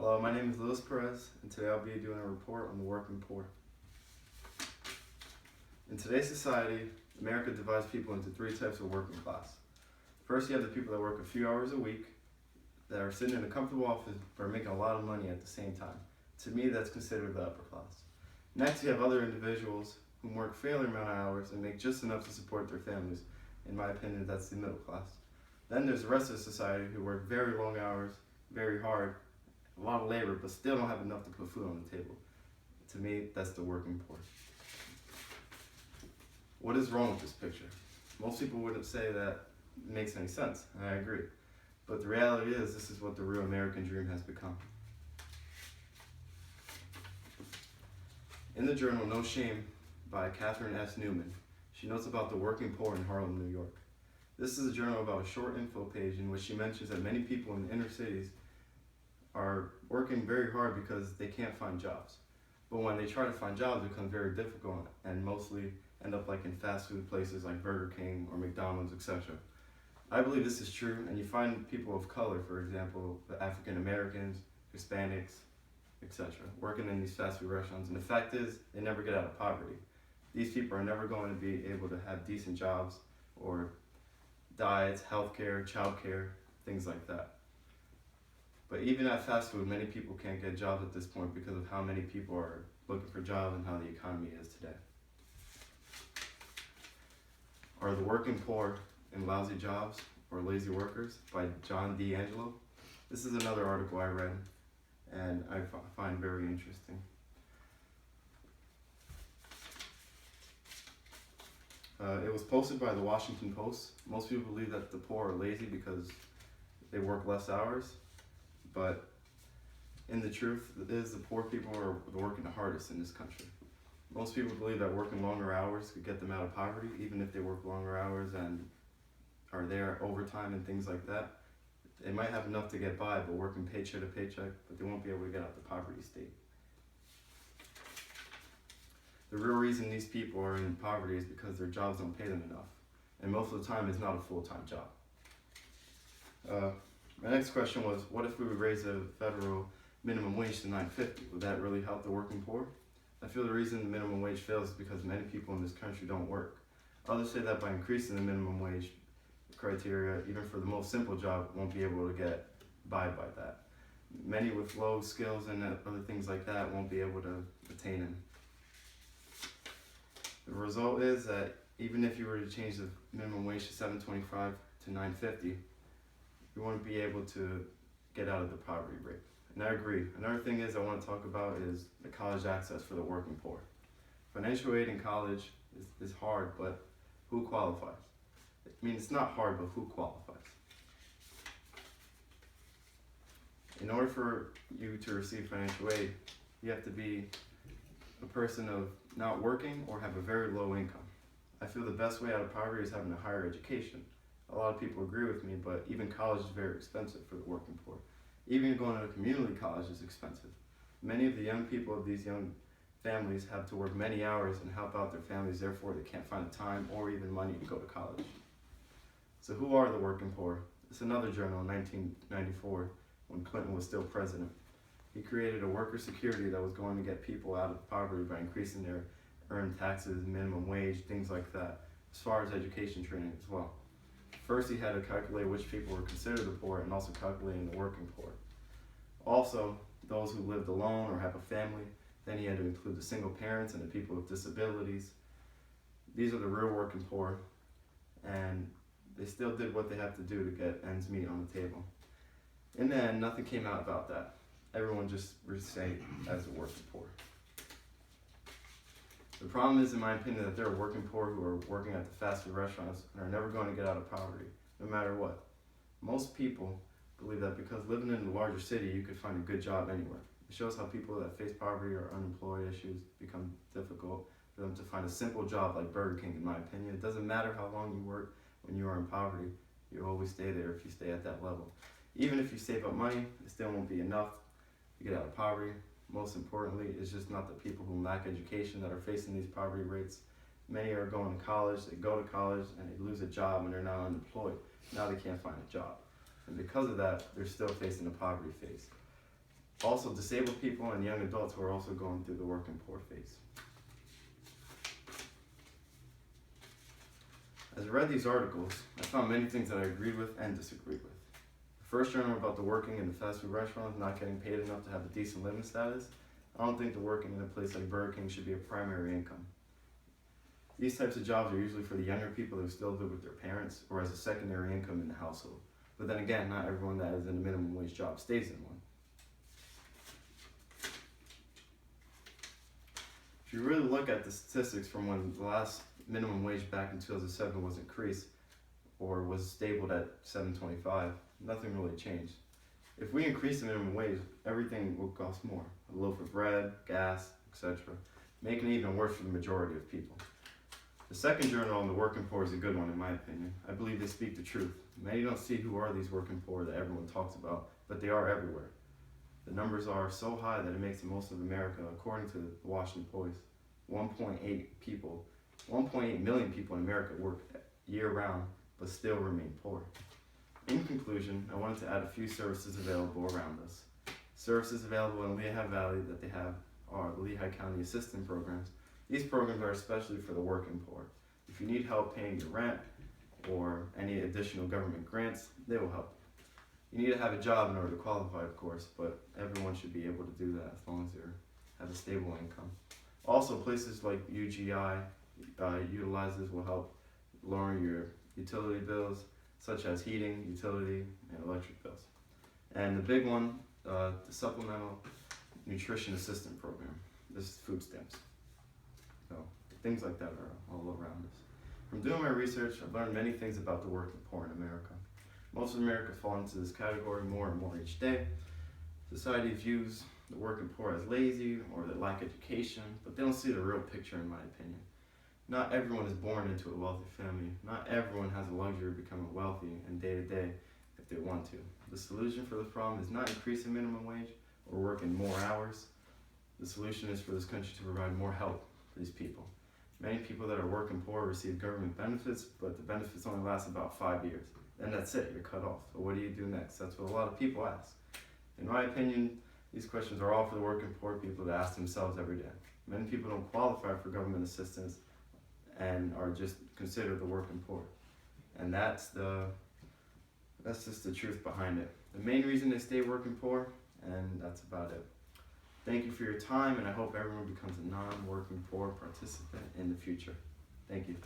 Hello, my name is Luis Perez, and today I'll be doing a report on the working poor. In today's society, America divides people into three types of working class. First, you have the people that work a few hours a week, that are sitting in a comfortable office, but are making a lot of money at the same time. To me, that's considered the upper class. Next, you have other individuals who work fairly amount of hours and make just enough to support their families. In my opinion, that's the middle class. Then there's the rest of society who work very long hours, very hard, a lot of labor, but still don't have enough to put food on the table. To me, that's the working poor. What is wrong with this picture? Most people wouldn't say that it makes any sense, and I agree. But the reality is, this is what the real American dream has become. In the journal No Shame by Catherine S. Newman, she notes about the working poor in Harlem, New York. This is a journal about a short info page in which she mentions that many people in the inner cities are working very hard because they can't find jobs. But when they try to find jobs, it becomes very difficult and mostly end up like in fast food places like Burger King or McDonald's, etc. I believe this is true, and you find people of color, for example, the African Americans, Hispanics, etc., working in these fast food restaurants, and the fact is, they never get out of poverty. These people are never going to be able to have decent jobs or diets, healthcare, childcare, things like that. But even at fast food, many people can't get jobs at this point because of how many people are looking for jobs and how the economy is today. Are the working poor in lousy jobs or lazy workers by John D. Angelo? This is another article I read and I find very interesting. It was posted by the Washington Post. Most people believe that the poor are lazy because they work less hours, but in the truth, it is the poor people who are working the hardest in this country. Most people believe that working longer hours could get them out of poverty, even if they work longer hours and are there overtime and things like that. They might have enough to get by, but working paycheck to paycheck, but they won't be able to get out the poverty state. The real reason these people are in poverty is because their jobs don't pay them enough. And most of the time, it's not a full-time job. My next question was, what if we would raise the federal minimum wage to $9.50? Would that really help the working poor? I feel the reason the minimum wage fails is because many people in this country don't work. Others say that by increasing the minimum wage criteria, even for the most simple job, won't be able to get by that. Many with low skills and other things like that won't be able to attain them. The result is that even if you were to change the minimum wage to $7.25 to $9.50, you won't be able to get out of the poverty rate. And I agree. Another thing I want to talk about is the college access for the working poor. Financial aid in college is hard, but who qualifies? I mean, it's not hard, but who qualifies? In order for you to receive financial aid, you have to be a person of not working or have a very low income. I feel the best way out of poverty is having a higher education. A lot of people agree with me, but even college is very expensive for the working poor. Even going to a community college is expensive. Many of the young people of these young families have to work many hours and help out their families, therefore they can't find the time or even money to go to college. So who are the working poor? It's another journal in 1994 when Clinton was still president. He created a worker security that was going to get people out of poverty by increasing their earned taxes, minimum wage, things like that, as far as education training as well. First, he had to calculate which people were considered the poor and also calculating the working poor. Also, those who lived alone or have a family. Then he had to include the single parents and the people with disabilities. These are the real working poor, and they still did what they have to do to get ends meet on the table. In the end, nothing came out about that. Everyone just restayed as the working poor. The problem is, in my opinion, that there are working poor who are working at the fast food restaurants and are never going to get out of poverty, no matter what. Most people believe that because living in a larger city, you could find a good job anywhere. It shows how people that face poverty or unemployed issues become difficult for them to find a simple job like Burger King, in my opinion. It doesn't matter how long you work when you are in poverty. You always stay there if you stay at that level. Even if you save up money, it still won't be enough to get out of poverty. Most importantly, it's just not the people who lack education that are facing these poverty rates. Many are going to college, they go to college, and they lose a job and they're now unemployed. Now they can't find a job. And because of that, they're still facing the poverty phase. Also, disabled people and young adults who are also going through the working poor phase. As I read these articles, I found many things that I agreed with and disagreed with. The first journal about the working in the fast food restaurants not getting paid enough to have a decent living status. I don't think the working in a place like Burger King should be a primary income. These types of jobs are usually for the younger people who still live with their parents or as a secondary income in the household. But then again, not everyone that is in a minimum wage job stays in one. If you really look at the statistics from when the last minimum wage back in 2007 was increased or was stabled at $7.25, nothing really changed. If we increase the minimum wage, everything will cost more. A loaf of bread, gas, etc., making it even worse for the majority of people. The second journal on the working poor is a good one in my opinion. I believe they speak the truth. Many don't see who are these working poor that everyone talks about, but they are everywhere. The numbers are so high that it makes the most of America, according to the Washington Post. 1.8 million people in America work year-round, but still remain poor. In conclusion, I wanted to add a few services available around us. Services available in Lehigh Valley that they have are the Lehigh County Assistance Programs. These programs are especially for the working poor. If you need help paying your rent or any additional government grants, they will help. You need to have a job in order to qualify, of course, but everyone should be able to do that as long as they have a stable income. Also, places like UGI utilizes will help lower your utility bills, such as heating, utility, and electric bills. And the big one, the Supplemental Nutrition Assistance Program. This is food stamps. So things like that are all around us. From doing my research, I've learned many things about the working poor in America. Most of America fall into this category more and more each day. Society views the working poor as lazy or that lack education, but they don't see the real picture in my opinion. Not everyone is born into a wealthy family. Not everyone has the luxury of becoming wealthy and day to day if they want to. The solution for this problem is not increasing minimum wage or working more hours. The solution is for this country to provide more help for these people. Many people that are working poor receive government benefits, but the benefits only last about 5 years. Then that's it, you're cut off. So what do you do next? That's what a lot of people ask. In my opinion, these questions are all for the working poor people to ask themselves every day. Many people don't qualify for government assistance and are just considered the working poor. And that's just the truth behind it. The main reason they stay working poor, and that's about it. Thank you for your time, and I hope everyone becomes a non-working poor participant in the future. Thank you.